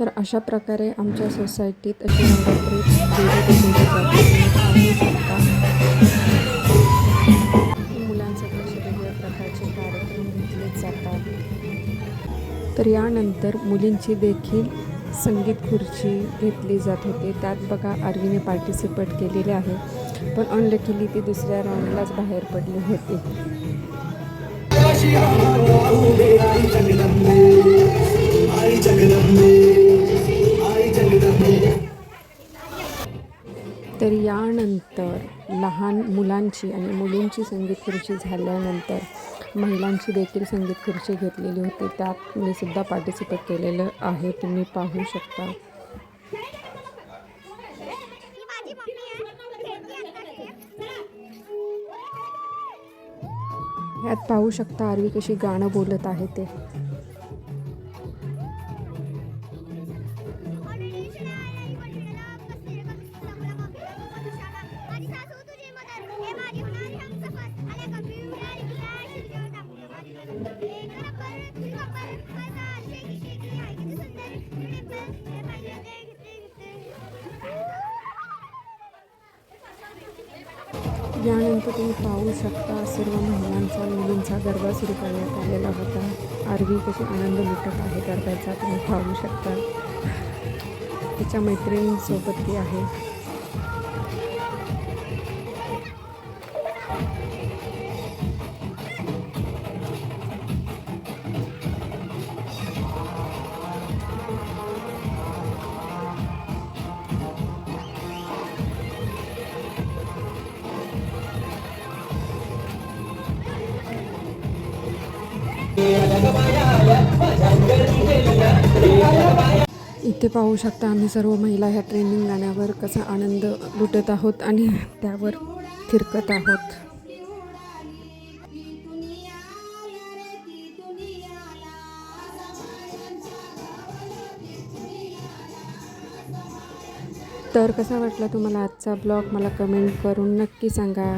तर अशा प्रकारे आमच्या सोसायटीत अशी नवरात्री बसवली जाते. मुलांसाठी असे वेगवेगळ्या प्रकारचे कार्यक्रम घेतले जातात. तर यानंतर मुलींची देखील संगीत खुर्ची घेतली जात होती. त्यात बघा आरवीने पार्टिसिपेट केलेले आहे, पण अनलकीली ती दुसऱ्या राऊंडलाच बाहेर पडली होती. तर यानंतर लहान मुलांची आणि मुलींची संगीत खुर्ची झाल्यानंतर महिलांची देखील संगीत खुर्ची घेतलेली होती. त्यात मी सुद्धा पार्टिसिपेट केलेलं आहे, तुम्ही पाहू शकता. यात पाहू शकता आरवी कशी गाणं बोलत आहे ते. यानंतर तुम्ही पाहू शकता सर्व महिलांचा मुलींचा गरबा सुरू करण्यात आलेला होता. आरवी कशी आनंद लुटत आहे गरब्याचा तुम्ही पाहू शकता. तिच्या मैत्रिणींसोबत ती आहे. इथे पाहू शकता आम्ही सर्व महिला ह्या ट्रेंडिंग गाण्यावर कसा आनंद लुटत आहोत आणि त्यावर थिरकत आहोत. तर कसा वाटला तुम्हाला आजचा ब्लॉग मला कमेंट करून नक्की सांगा.